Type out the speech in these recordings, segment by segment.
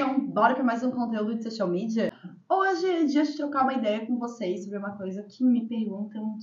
Então, bora para mais um conteúdo de social media? Hoje é dia de trocar uma ideia com vocês sobre uma coisa que me perguntam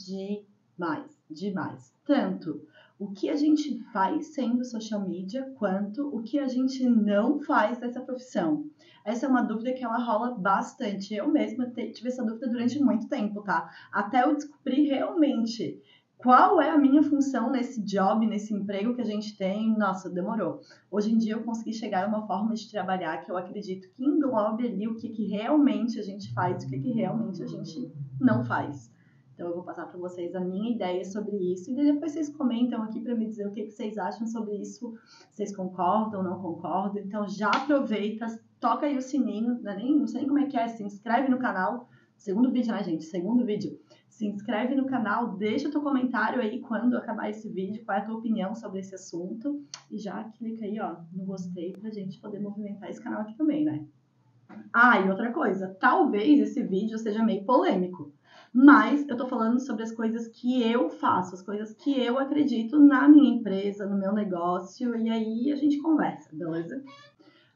demais. Tanto o que a gente faz sendo social media, quanto o que a gente não faz dessa profissão. Essa é uma dúvida que ela rola bastante. Eu mesma tive essa dúvida durante muito tempo, tá? Até eu descobrir realmente qual é a minha função nesse job, nesse emprego que a gente tem. Nossa, demorou. Hoje em dia eu consegui chegar a uma forma de trabalhar que eu acredito que englobe ali o que realmente a gente faz, o que realmente a gente não faz. Então eu vou passar para vocês a minha ideia sobre isso e depois vocês comentam aqui para me dizer o que vocês acham sobre isso, vocês concordam, não concordam. Então já aproveita, toca aí o sininho, não sei nem como é que é, se inscreve no canal. Segundo vídeo, né, gente? Segundo vídeo. Se inscreve no canal, deixa teu comentário aí quando acabar esse vídeo, qual é a tua opinião sobre esse assunto. E já clica aí, ó, no gostei pra gente poder movimentar esse canal aqui também, né? Ah, e outra coisa, talvez esse vídeo seja meio polêmico, mas eu tô falando sobre as coisas que eu faço, as coisas que eu acredito na minha empresa, no meu negócio, e aí a gente conversa, beleza?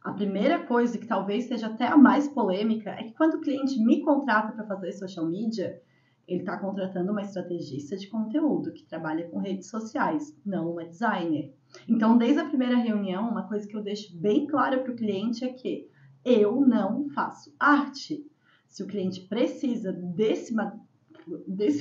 A primeira coisa, que talvez seja até a mais polêmica, é que quando o cliente me contrata para fazer social media, ele está contratando uma estrategista de conteúdo que trabalha com redes sociais, não uma designer. Então, desde a primeira reunião, uma coisa que eu deixo bem clara para o cliente é que eu não faço arte. Se o cliente precisa desse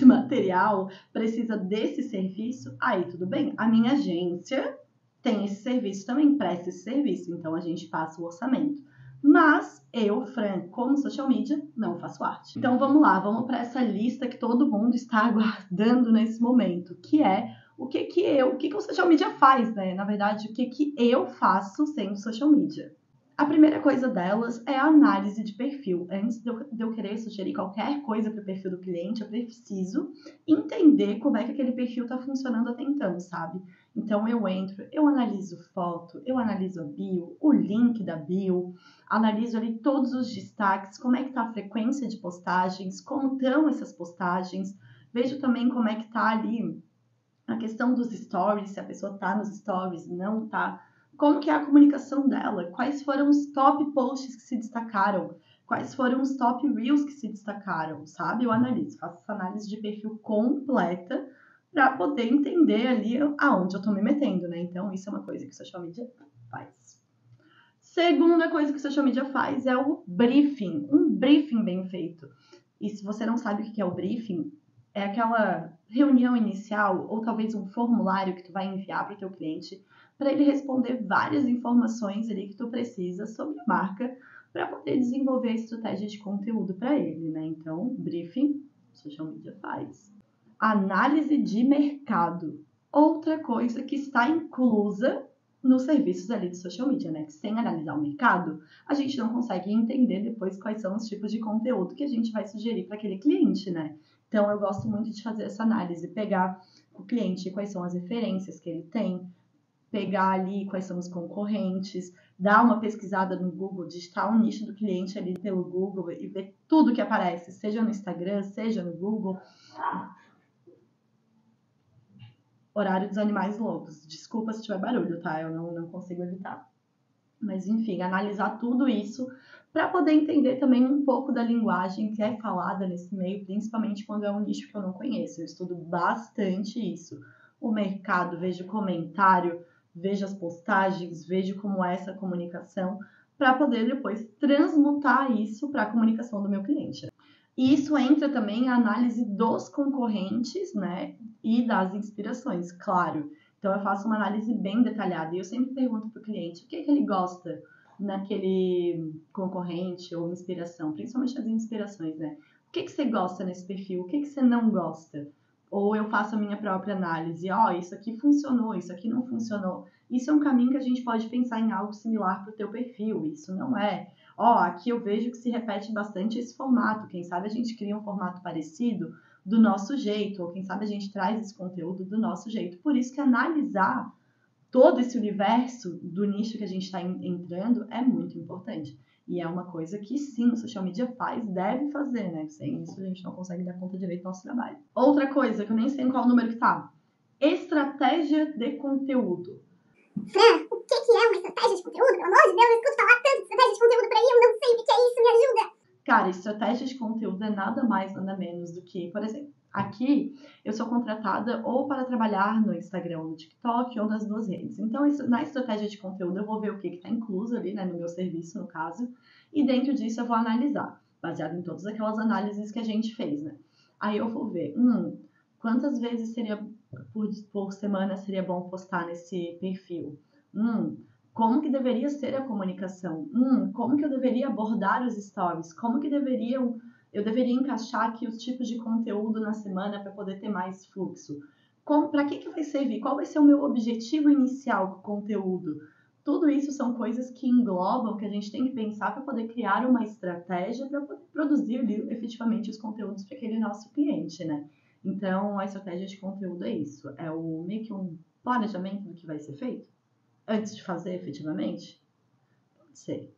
material, precisa desse serviço, aí tudo bem. A minha agência tem esse serviço também, presta esse serviço, então a gente passa o orçamento. Mas eu, Fran, como social media, não faço arte. Então vamos lá, vamos para essa lista que todo mundo está aguardando nesse momento, que é o que o social media faz, né? Na verdade, o que eu faço sendo social media. A primeira coisa delas é a análise de perfil. Antes de eu querer sugerir qualquer coisa para o perfil do cliente, eu preciso entender como é que aquele perfil está funcionando até então, sabe? Então eu entro, eu analiso foto, eu analiso a bio, o link da bio, analiso ali todos os destaques, como é que está a frequência de postagens, como estão essas postagens, vejo também como é que está ali a questão dos stories, se a pessoa está nos stories, não está. Como que é a comunicação dela, quais foram os top posts que se destacaram, quais foram os top reels que se destacaram, sabe? Eu analiso, faço essa análise de perfil completa para poder entender ali aonde eu tô me metendo, né? Então, isso é uma coisa que o social media faz. Segunda coisa que o social media faz é o briefing, um briefing bem feito. E se você não sabe o que é o briefing, é aquela reunião inicial ou talvez um formulário que tu vai enviar para o teu cliente para ele responder várias informações ali que tu precisa sobre a marca para poder desenvolver a estratégia de conteúdo para ele, né? Então, briefing, social media faz. Análise de mercado. Outra coisa que está inclusa nos serviços ali de social media, né? Que sem analisar o mercado, a gente não consegue entender depois quais são os tipos de conteúdo que a gente vai sugerir para aquele cliente, né? Então, eu gosto muito de fazer essa análise, pegar com o cliente quais são as referências que ele tem, pegar ali quais são os concorrentes, dar uma pesquisada no Google, digitar o nicho do cliente ali pelo Google e ver tudo que aparece, seja no Instagram, seja no Google. Horário dos animais loucos. Desculpa se tiver barulho, tá? Eu não consigo evitar. Mas, enfim, analisar tudo isso para poder entender também um pouco da linguagem que é falada nesse meio, principalmente quando é um nicho que eu não conheço. Eu estudo bastante isso. O mercado, vejo comentário, vejo as postagens, vejo como é essa comunicação, para poder depois transmutar isso para a comunicação do meu cliente. E isso entra também a análise dos concorrentes, né, e das inspirações, claro. Então, eu faço uma análise bem detalhada e eu sempre pergunto para o cliente o que ele gosta naquele concorrente ou inspiração, principalmente as inspirações, né? O que você gosta nesse perfil? O que você não gosta? Ou eu faço a minha própria análise. Isso aqui funcionou, isso aqui não funcionou. Isso é um caminho que a gente pode pensar em algo similar para o teu perfil. Isso não é. Aqui eu vejo que se repete bastante esse formato. Quem sabe a gente cria um formato parecido do nosso jeito, ou quem sabe a gente traz esse conteúdo do nosso jeito. Por isso que analisar todo esse universo do nicho que a gente está entrando é muito importante. E é uma coisa que sim, o social media faz, deve fazer, né? Sem isso a gente não consegue dar conta direito do nosso trabalho. Outra coisa, que eu nem sei em qual número que tá. Estratégia de conteúdo. Fran, o que é uma estratégia de conteúdo? Pelo amor de Deus, eu escuto falar tanto de estratégia de conteúdo por Cara, estratégia de conteúdo é nada mais, nada menos do que, por exemplo, aqui eu sou contratada ou para trabalhar no Instagram ou no TikTok ou nas duas redes. Então, na estratégia de conteúdo eu vou ver o que está incluso ali, né, no meu serviço, no caso, e dentro disso eu vou analisar, baseado em todas aquelas análises que a gente fez, né? Aí eu vou ver, quantas vezes seria por semana seria bom postar nesse perfil? Como que deveria ser a comunicação? Como que eu deveria abordar os stories? Como que eu deveria encaixar aqui os tipos de conteúdo na semana para poder ter mais fluxo? Para que vai servir? Qual vai ser o meu objetivo inicial com o conteúdo? Tudo isso são coisas que englobam, que a gente tem que pensar para poder criar uma estratégia para poder produzir ali, efetivamente os conteúdos para aquele nosso cliente, né? Então, a estratégia de conteúdo é isso. É meio que um planejamento do que vai ser feito antes de fazer efetivamente? Pode ser.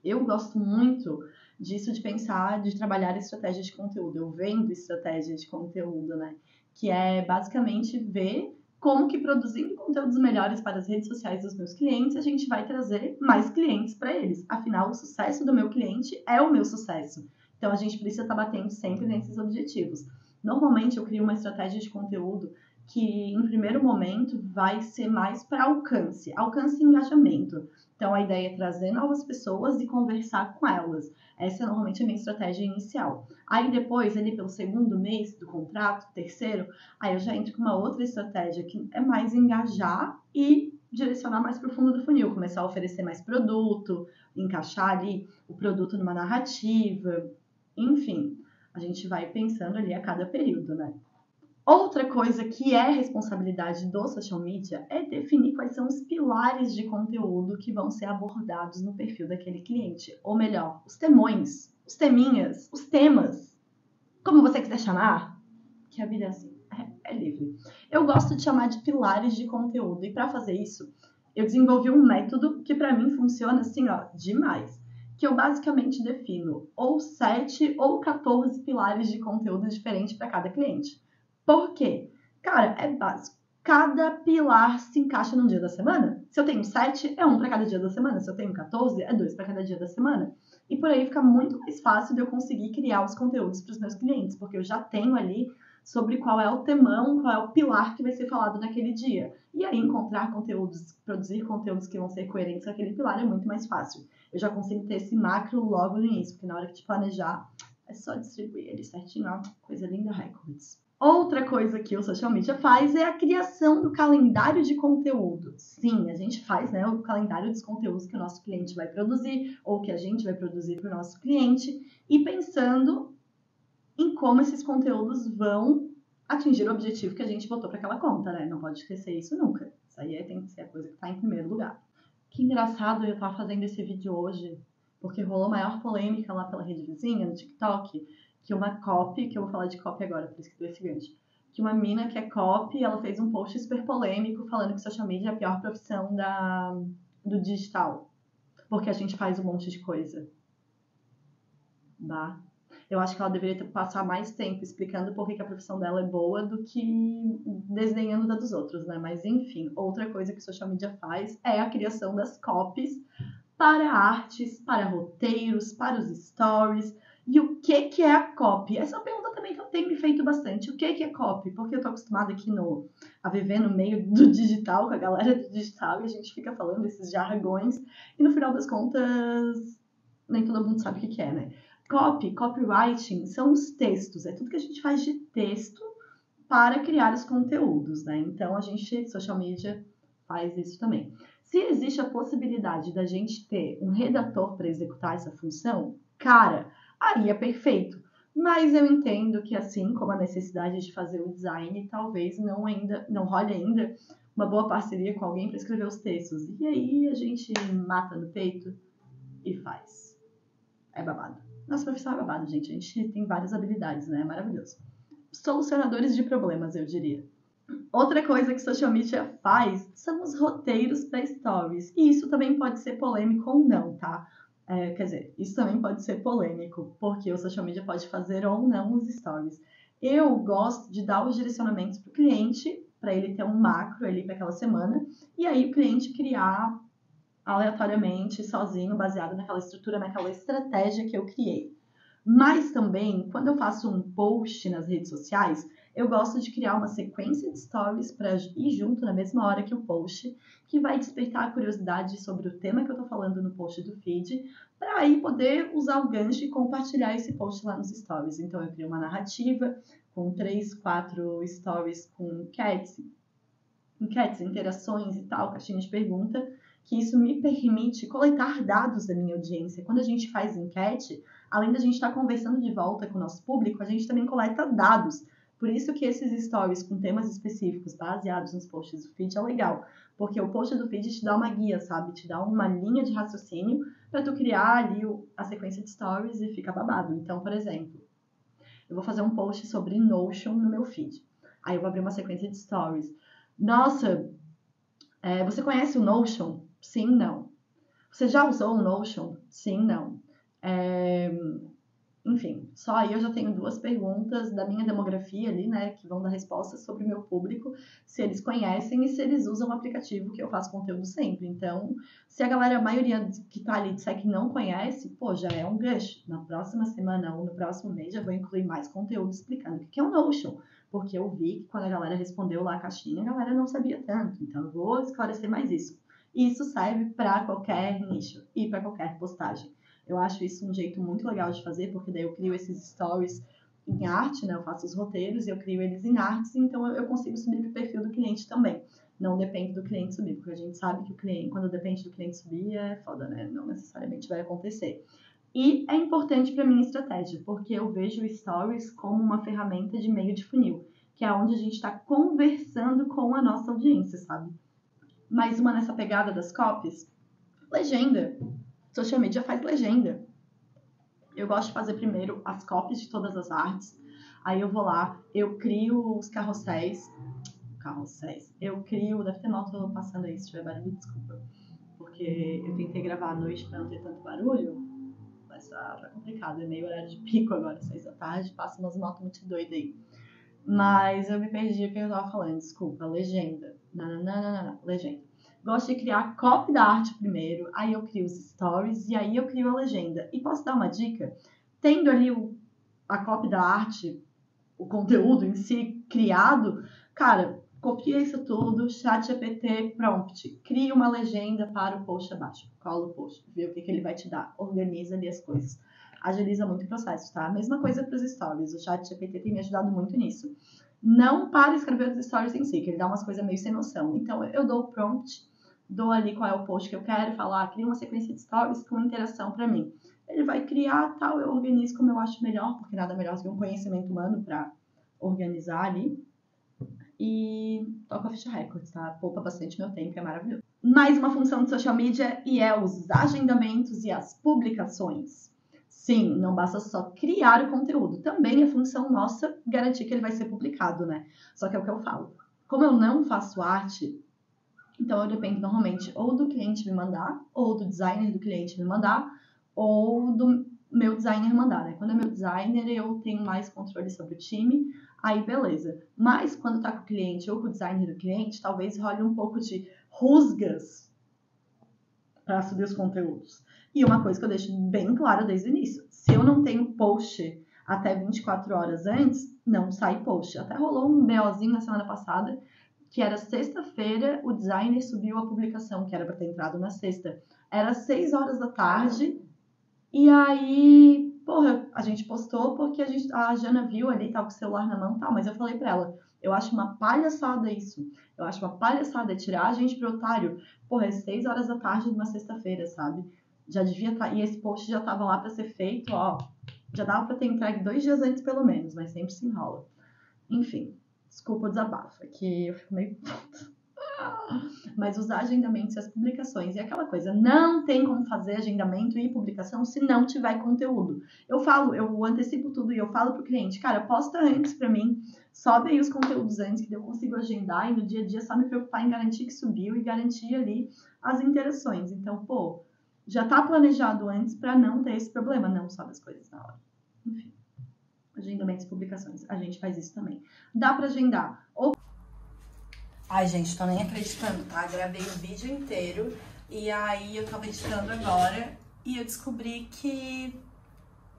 Eu gosto muito disso de pensar, de trabalhar estratégia de conteúdo. Eu vendo estratégia de conteúdo, né? Que é basicamente ver como que produzindo conteúdos melhores para as redes sociais dos meus clientes, a gente vai trazer mais clientes para eles. Afinal, o sucesso do meu cliente é o meu sucesso. Então, a gente precisa estar batendo sempre nesses objetivos. Normalmente, eu crio uma estratégia de conteúdo que, em primeiro momento, vai ser mais para alcance e engajamento. Então, a ideia é trazer novas pessoas e conversar com elas. Essa é normalmente a minha estratégia inicial. Aí, depois, ali pelo segundo mês do contrato, terceiro, aí eu já entro com uma outra estratégia que é mais engajar e direcionar mais para o fundo do funil, começar a oferecer mais produto, encaixar ali o produto numa narrativa, enfim, a gente vai pensando ali a cada período, né? Outra coisa que é responsabilidade do social media é definir quais são os pilares de conteúdo que vão ser abordados no perfil daquele cliente. Ou melhor, os temões, os teminhas, os temas, como você quiser chamar, que a vida é assim, é livre. Eu gosto de chamar de pilares de conteúdo e para fazer isso, eu desenvolvi um método que para mim funciona assim, ó, demais. Que eu basicamente defino ou 7 ou 14 pilares de conteúdo diferentes para cada cliente. Por quê? Cara, é básico. Cada pilar se encaixa num dia da semana. Se eu tenho 7, é um para cada dia da semana. Se eu tenho 14, é 2 para cada dia da semana. E por aí fica muito mais fácil de eu conseguir criar os conteúdos para os meus clientes, porque eu já tenho ali sobre qual é o temão, qual é o pilar que vai ser falado naquele dia. E aí encontrar conteúdos, produzir conteúdos que vão ser coerentes com aquele pilar é muito mais fácil. Eu já consigo ter esse macro logo no início, porque na hora de planejar é só distribuir ele certinho, ó, coisa linda, records. Outra coisa que o social media faz é a criação do calendário de conteúdo. Sim, a gente faz, né, o calendário dos conteúdos que o nosso cliente vai produzir ou que a gente vai produzir para o nosso cliente e pensando em como esses conteúdos vão atingir o objetivo que a gente botou para aquela conta, né? Não pode esquecer isso nunca. Isso aí tem que ser a coisa que está em primeiro lugar. Que engraçado eu estar fazendo esse vídeo hoje, porque rolou maior polêmica lá pela rede vizinha, no TikTok, que uma copy, que eu vou falar de copy agora, por isso que deu esse gancho, que uma mina que é copy, ela fez um post super polêmico falando que social media é a pior profissão do digital, porque a gente faz um monte de coisa. Bah. Eu acho que ela deveria passar mais tempo explicando por que a profissão dela é boa do que desdenhando da dos outros, né? Mas, enfim, outra coisa que o social media faz é a criação das copies para artes, para roteiros, para os stories. E o que é a copy? Essa é uma pergunta também que eu tenho me feito bastante. O que é copy? Porque eu tô acostumada aqui a viver no meio do digital, com a galera do digital, e a gente fica falando esses jargões, e no final das contas, nem todo mundo sabe o que é, né? Copywriting são os textos, é tudo que a gente faz de texto para criar os conteúdos, né? Então, a gente, social media, faz isso também. Se existe a possibilidade da gente ter um redator para executar essa função, cara, aí é perfeito. Mas eu entendo que, assim como a necessidade de fazer o design, talvez não role ainda uma boa parceria com alguém para escrever os textos. E aí a gente mata no peito e faz. É babado. Nossa profissão é babado, gente. A gente tem várias habilidades, né? É maravilhoso. Solucionadores de problemas, eu diria. Outra coisa que social media faz são os roteiros para stories. E isso também pode ser polêmico ou não, tá? Quer dizer, isso também pode ser polêmico, porque o social media pode fazer ou não os stories. Eu gosto de dar os direcionamentos para o cliente, para ele ter um macro ali para aquela semana, e aí o cliente criar aleatoriamente, sozinho, baseado naquela estrutura, naquela estratégia que eu criei. Mas também, quando eu faço um post nas redes sociais, eu gosto de criar uma sequência de stories para ir junto na mesma hora que o post, que vai despertar a curiosidade sobre o tema que eu tô falando no post do feed, para aí poder usar o gancho e compartilhar esse post lá nos stories. Então eu crio uma narrativa com 3, 4 stories com enquetes, interações e tal, caixinha de pergunta, que isso me permite coletar dados da minha audiência. Quando a gente faz enquete, além da gente estar conversando de volta com o nosso público, a gente também coleta dados. Por isso que esses stories com temas específicos baseados nos posts do feed é legal, porque o post do feed te dá uma guia, sabe? Te dá uma linha de raciocínio para tu criar ali a sequência de stories e fica babado. Então, por exemplo, eu vou fazer um post sobre Notion no meu feed. Aí eu vou abrir uma sequência de stories. Nossa, você conhece o Notion? Sim, não. Você já usou o Notion? Sim, não. Enfim, só aí eu já tenho 2 perguntas da minha demografia ali, né, que vão dar respostas sobre o meu público, se eles conhecem e se eles usam o aplicativo que eu faço conteúdo sempre. Então, se a galera, a maioria que tá ali disser que não conhece, pô, já é um gancho. Na próxima semana ou no próximo mês já vou incluir mais conteúdo explicando o que é o Notion. Porque eu vi que quando a galera respondeu lá a caixinha, a galera não sabia tanto. Então, eu vou esclarecer mais isso. E isso serve para qualquer nicho e para qualquer postagem. Eu acho isso um jeito muito legal de fazer, porque daí eu crio esses stories em arte, né? Eu faço os roteiros e eu crio eles em artes, então eu consigo subir para o perfil do cliente também. Não depende do cliente subir, porque a gente sabe que o cliente, quando depende do cliente subir, é foda, né? Não necessariamente vai acontecer. E é importante para minha estratégia, porque eu vejo o Stories como uma ferramenta de meio de funil, que é onde a gente está conversando com a nossa audiência, sabe? Mais uma nessa pegada das copies, legenda. Social media faz legenda. Eu gosto de fazer primeiro as copies de todas as artes. Aí eu vou lá, eu crio os carrosséis. Eu crio, deve ter mal, tô passando aí, se tiver barulho, desculpa. Porque eu tentei gravar à noite pra não ter tanto barulho. Mas tá complicado, é meio horário de pico agora, 6 da tarde, passa umas motos muito doidas aí. Mas eu me perdi o que eu tava falando, desculpa, legenda. Legenda. Gosto de criar a copy da arte primeiro, aí eu crio os stories e aí eu crio a legenda. E posso dar uma dica? Tendo ali a copy da arte, o conteúdo em si criado, cara, copia isso tudo, ChatGPT, prompt, cria uma legenda para o post abaixo, cola o post, vê o que ele vai te dar, organiza ali as coisas. Agiliza muito o processo, tá? Mesma coisa para os stories, o ChatGPT tem me ajudado muito nisso. Não para escrever os stories em si, que ele dá umas coisas meio sem noção. Então, eu dou o prompt, dou ali qual é o post que eu quero, falar, cria uma sequência de stories com interação para mim. Ele vai criar, tal, eu organizo como eu acho melhor, porque nada melhor do que um conhecimento humano para organizar ali. E toca a ficha records, tá? Poupa bastante meu tempo, é maravilhoso. Mais uma função de social media e é os agendamentos e as publicações. Sim, não basta só criar o conteúdo, também é função nossa garantir que ele vai ser publicado, né? Só que é o que eu falo. Como eu não faço arte, então eu dependo normalmente ou do cliente me mandar, ou do designer do cliente me mandar, ou do meu designer mandar, né? Quando é meu designer, eu tenho mais controle sobre o time, aí beleza. Mas quando tá com o cliente ou com o designer do cliente, talvez role um pouco de rusgas para subir os conteúdos. E uma coisa que eu deixo bem clara desde o início, se eu não tenho post até 24 horas antes, não sai post. Até rolou um BOzinho na semana passada, que era sexta-feira, o designer subiu a publicação, que era para ter entrado na sexta. Era 6 horas da tarde, e aí, porra, a gente postou porque a Jana viu ali, tava com o celular na mão e tal, mas eu falei pra ela, eu acho uma palhaçada isso. Eu acho uma palhaçada tirar a gente pro otário. Porra, é 6 horas da tarde de uma sexta-feira, sabe? Já devia estar, e esse post já tava lá pra ser feito, ó, já dava pra ter entregue 2 dias antes pelo menos, mas sempre se enrola. Enfim, desculpa o desabafo, é que eu fico meio puta. Mas os agendamentos e as publicações e aquela coisa, não tem como fazer agendamento e publicação se não tiver conteúdo. Eu antecipo tudo e eu falo pro cliente, cara, posta antes pra mim, sobe aí os conteúdos antes que eu consigo agendar e no dia a dia só me preocupar em garantir que subiu e garantir ali as interações. Então, pô, já tá planejado antes pra não ter esse problema, não sobe as coisas na hora. Enfim, agendamentos e publicações, a gente faz isso também. Dá pra agendar ou... Ai, gente, tô nem acreditando, tá? Gravei o vídeo inteiro e aí eu tava editando agora e eu descobri que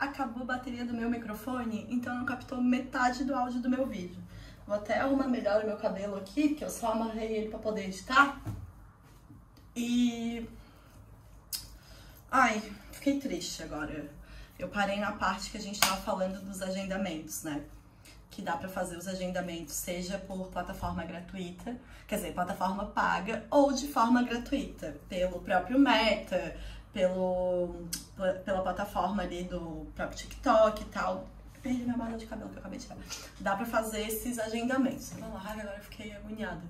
acabou a bateria do meu microfone, então não captou metade do áudio do meu vídeo. Vou até arrumar melhor o meu cabelo aqui, que eu só amarrei ele pra poder editar. E... ai, fiquei triste agora. Eu parei na parte que a gente tava falando dos agendamentos, né? Que dá pra fazer os agendamentos, seja por plataforma gratuita, quer dizer, plataforma paga, ou de forma gratuita, pelo próprio Meta, pela plataforma ali do próprio TikTok e tal. Perdi minha malha de cabelo que eu acabei de tirar. Dá pra fazer esses agendamentos. Agora eu fiquei agoniada.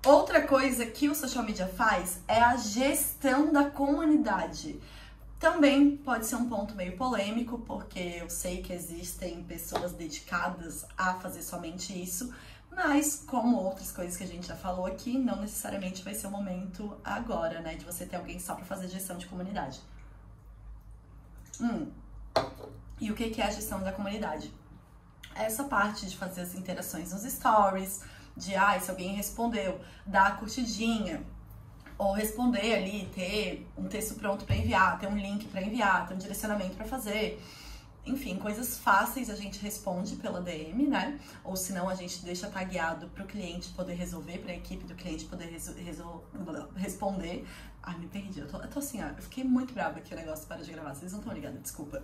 Outra coisa que o social media faz é a gestão da comunidade. Também pode ser um ponto meio polêmico, porque eu sei que existem pessoas dedicadas a fazer somente isso, mas como outras coisas que a gente já falou aqui, não necessariamente vai ser o momento agora, né, de você ter alguém só pra fazer gestão de comunidade. E o que é a gestão da comunidade? Essa parte de fazer as interações nos stories, de se alguém respondeu, dar a curtidinha, ou responder ali, ter um texto pronto para enviar, ter um link para enviar, ter um direcionamento para fazer. Enfim, coisas fáceis a gente responde pela DM, né? Ou senão a gente deixa tagueado para o cliente poder resolver, para a equipe do cliente poder responder. Ai, me perdi. Eu tô assim, eu fiquei muito brava que o negócio para de gravar. Vocês não estão ligados, desculpa.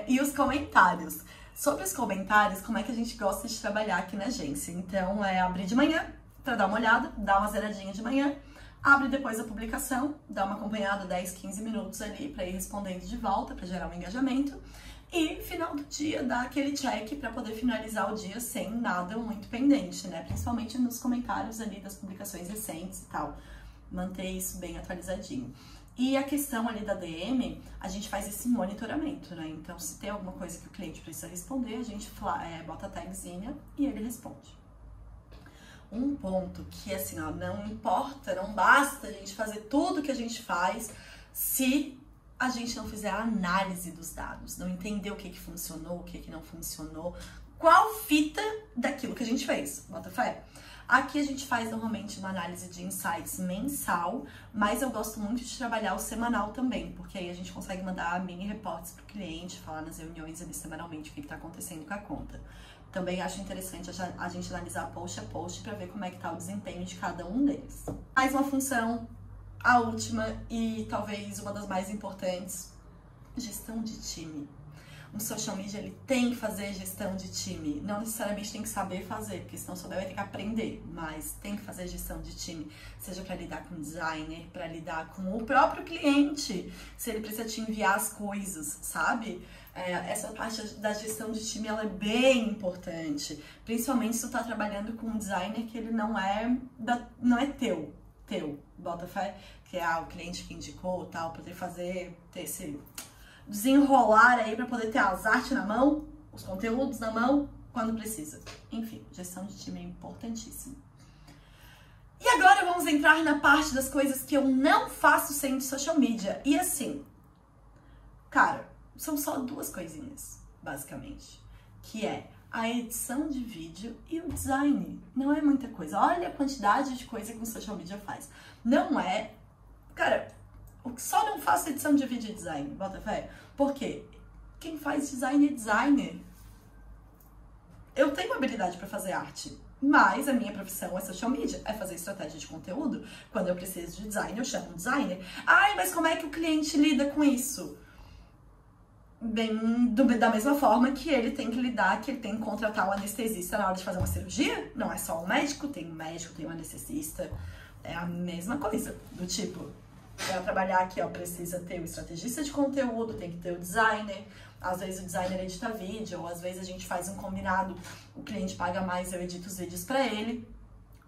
E os comentários. Sobre os comentários, como é que a gente gosta de trabalhar aqui na agência? Então, é abrir de manhã, para dar uma olhada, dar uma zeradinha de manhã, abre depois a publicação, dá uma acompanhada 10, 15 minutos ali para ir respondendo de volta, para gerar um engajamento, e final do dia dá aquele check para poder finalizar o dia sem nada muito pendente, né? Principalmente nos comentários ali das publicações recentes e tal, manter isso bem atualizadinho. E a questão ali da DM, a gente faz esse monitoramento, né? Então, se tem alguma coisa que o cliente precisa responder, a gente bota a tagzinha e ele responde. Um ponto que, assim, não importa, não basta a gente fazer tudo que a gente faz se a gente não fizer a análise dos dados, não entender o que funcionou, o que não funcionou, qual fita daquilo que a gente fez, bota fé. Aqui a gente faz normalmente uma análise de insights mensal, mas eu gosto muito de trabalhar o semanal também, porque aí a gente consegue mandar mini reportes para o cliente, falar nas reuniões ali semanalmente o que está acontecendo com a conta. Também acho interessante a gente analisar post a post para ver como é que tá o desempenho de cada um deles. Mais uma função, a última e talvez uma das mais importantes, gestão de time. Um social media, ele tem que fazer gestão de time. Não necessariamente tem que saber fazer, porque se não souber vai ter que aprender, mas tem que fazer gestão de time, seja para lidar com o designer, para lidar com o próprio cliente, se ele precisa te enviar as coisas, sabe? Essa parte da gestão de time, ela é bem importante, principalmente se tu tá trabalhando com um designer que ele não é teu, bota fé, que é o cliente que indicou, tal, pra ter esse desenrolar aí pra poder ter as artes na mão, os conteúdos na mão, quando precisa. Enfim, gestão de time é importantíssimo. E agora vamos entrar na parte das coisas que eu não faço sem social media. E assim, cara, são só duas coisinhas, basicamente, que é a edição de vídeo e o design. Não é muita coisa. Olha a quantidade de coisa que o social media faz. Não é... Cara, só não faço edição de vídeo e design, bota fé. Porque quem faz design é designer. Eu tenho habilidade para fazer arte, mas a minha profissão é social media, é fazer estratégia de conteúdo. Quando eu preciso de design, eu chamo um designer. Ai, mas como é que o cliente lida com isso? Da mesma forma que ele tem que lidar, que ele tem que contratar um anestesista na hora de fazer uma cirurgia. Não é só um médico, tem um anestesista. É a mesma coisa, do tipo, para trabalhar aqui, precisa ter o estrategista de conteúdo, tem que ter o designer. Às vezes o designer edita vídeo, ou às vezes a gente faz um combinado, o cliente paga mais, eu edito os vídeos para ele.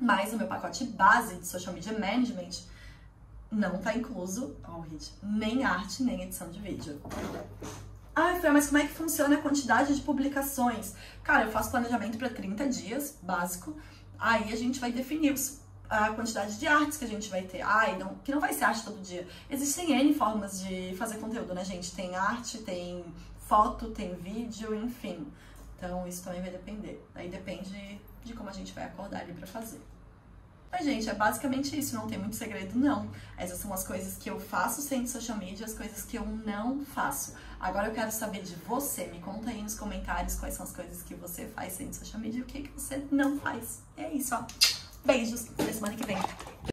Mas o meu pacote base de social media management não tá incluso, nem arte, nem edição de vídeo. Ah, Fran, mas como é que funciona a quantidade de publicações? Cara, eu faço planejamento para 30 dias, básico. Aí a gente vai definir a quantidade de artes que a gente vai ter. Que não vai ser arte todo dia. Existem N formas de fazer conteúdo, né, gente? Tem arte, tem foto, tem vídeo, enfim. Então, isso também vai depender. Aí depende de como a gente vai acordar ali pra fazer. Mas, gente, é basicamente isso, não tem muito segredo, não. Essas são as coisas que eu faço sem social media, as coisas que eu não faço. Agora eu quero saber de você, me conta aí nos comentários quais são as coisas que você faz sem social media e o que você não faz. É isso, ó. Beijos, até semana que vem.